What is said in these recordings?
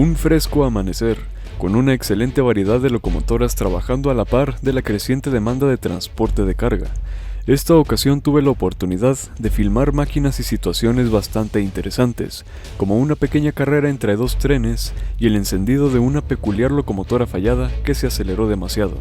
Un fresco amanecer, con una excelente variedad de locomotoras trabajando a la par de la creciente demanda de transporte de carga. Esta ocasión tuve la oportunidad de filmar máquinas y situaciones bastante interesantes, como una pequeña carrera entre dos trenes y el encendido de una peculiar locomotora fallada que se aceleró demasiado.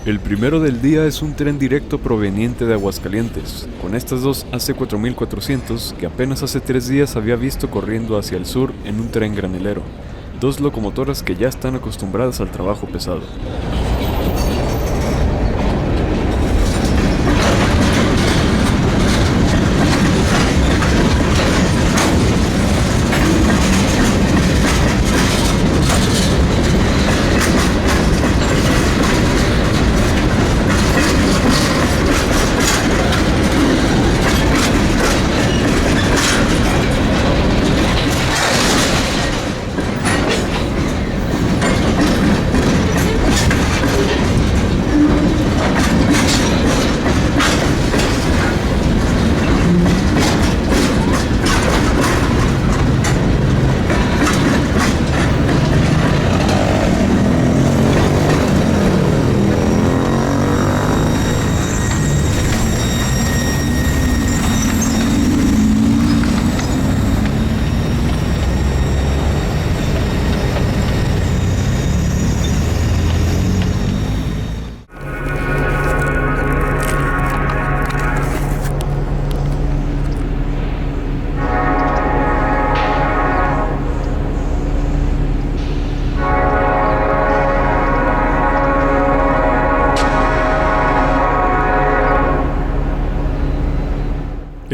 El primero del día es un tren directo proveniente de Aguascalientes, con estas dos AC4400 que apenas hace 3 días había visto corriendo hacia el sur en un tren granelero, dos locomotoras que ya están acostumbradas al trabajo pesado.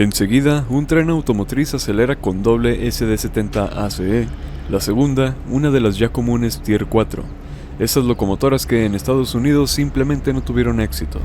Enseguida, un tren automotriz acelera con doble SD70 ACE, la segunda, una de las ya comunes Tier 4, esas locomotoras que en Estados Unidos simplemente no tuvieron éxito.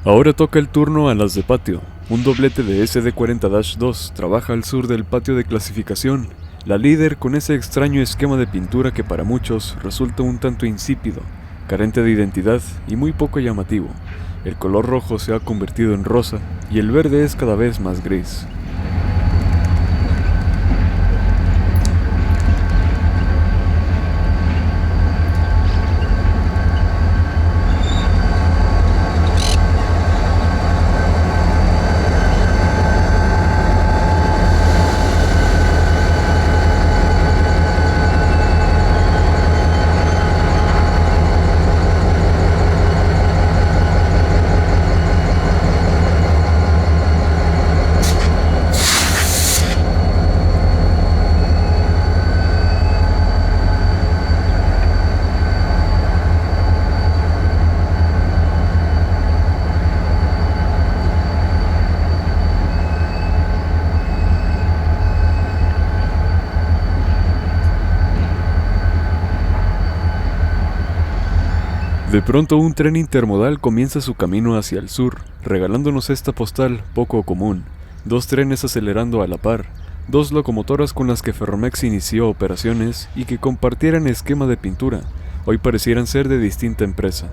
Ahora toca el turno a las de patio. Un doblete de SD40-2 trabaja al sur del patio de clasificación, la líder con ese extraño esquema de pintura que para muchos resulta un tanto insípido, carente de identidad y muy poco llamativo. El color rojo se ha convertido en rosa y el verde es cada vez más gris. De pronto un tren intermodal comienza su camino hacia el sur, regalándonos esta postal poco común. 2 trenes acelerando a la par, 2 locomotoras con las que Ferromex inició operaciones y que compartieran esquema de pintura, hoy parecieran ser de distinta empresa.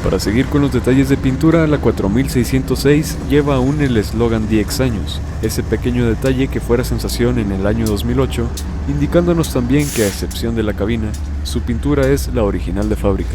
Para seguir con los detalles de pintura, la 4606 lleva aún el eslogan 10 años, ese pequeño detalle que fuera sensación en el año 2008, indicándonos también que a excepción de la cabina, su pintura es la original de fábrica.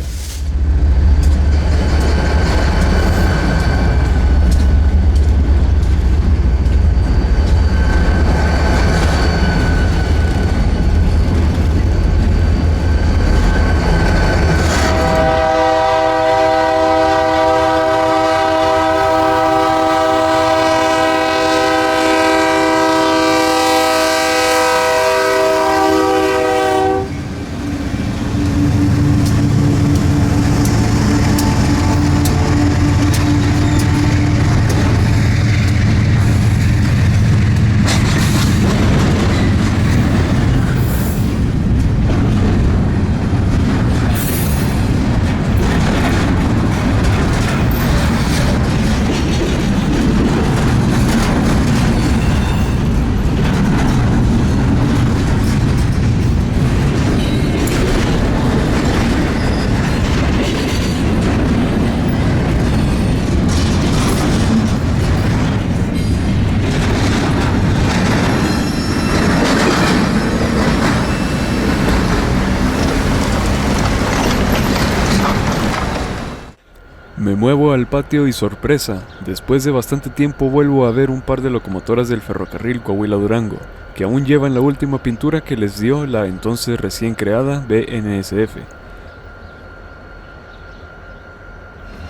Me muevo al patio y sorpresa, después de bastante tiempo vuelvo a ver un par de locomotoras del ferrocarril Coahuila-Durango, que aún llevan la última pintura que les dio la entonces recién creada BNSF.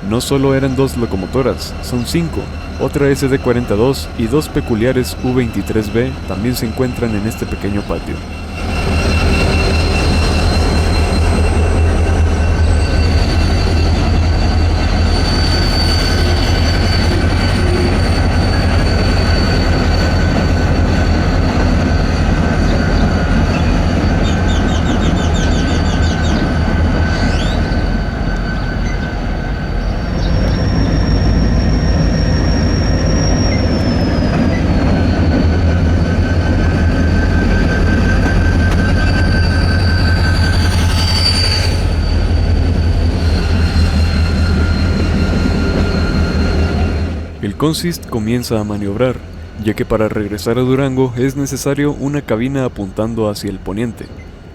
No solo eran 2 locomotoras, son 5, otra SD42 y 2 peculiares U23B también se encuentran en este pequeño patio. El Consist comienza a maniobrar, ya que para regresar a Durango es necesario una cabina apuntando hacia el poniente.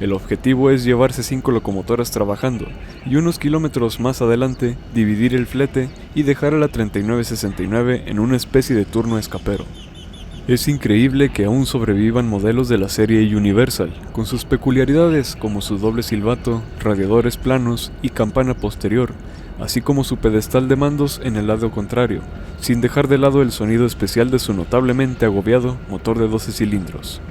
El objetivo es llevarse 5 locomotoras trabajando, y unos kilómetros más adelante dividir el flete y dejar a la 3969 en una especie de turno escapero. Es increíble que aún sobrevivan modelos de la serie Universal, con sus peculiaridades como su doble silbato, radiadores planos y campana posterior, así como su pedestal de mandos en el lado contrario, sin dejar de lado el sonido especial de su notablemente agobiado motor de 12 cilindros.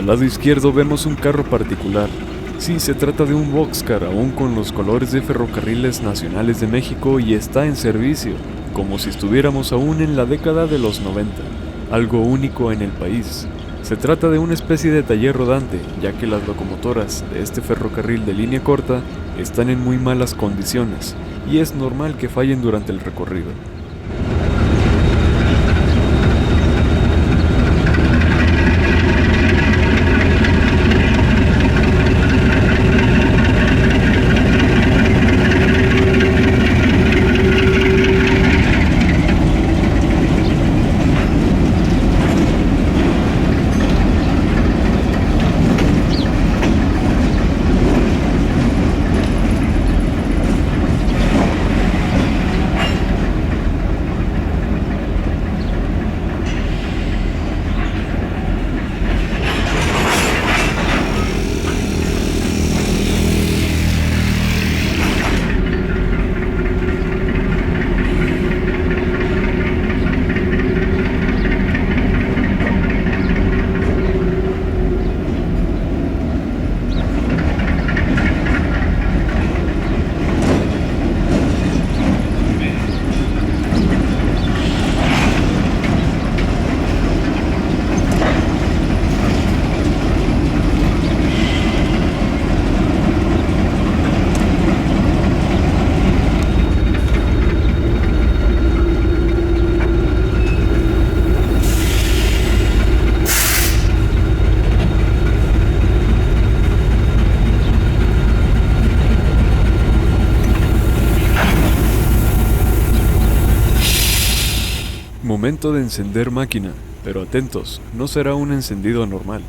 Al lado izquierdo vemos un carro particular. Sí, se trata de un boxcar aún con los colores de Ferrocarriles Nacionales de México y está en servicio, como si estuviéramos aún en la década de los 90, algo único en el país. Se trata de una especie de taller rodante, ya que las locomotoras de este ferrocarril de línea corta están en muy malas condiciones, y es normal que fallen durante el recorrido. Momento de encender máquina, pero atentos, no será un encendido normal.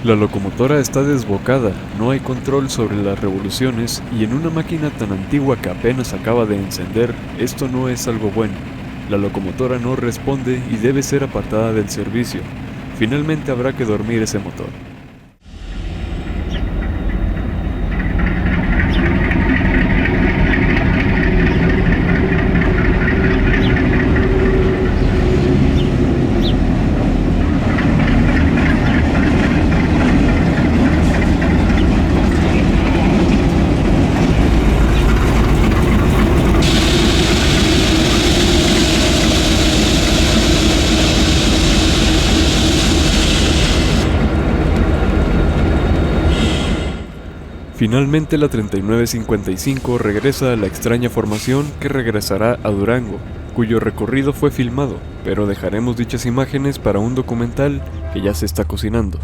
La locomotora está desbocada, no hay control sobre las revoluciones y en una máquina tan antigua que apenas acaba de encender, esto no es algo bueno. La locomotora no responde y debe ser apartada del servicio. Finalmente habrá que dormir ese motor. Finalmente la 3955 regresa a la extraña formación que regresará a Durango, cuyo recorrido fue filmado, pero dejaremos dichas imágenes para un documental que ya se está cocinando.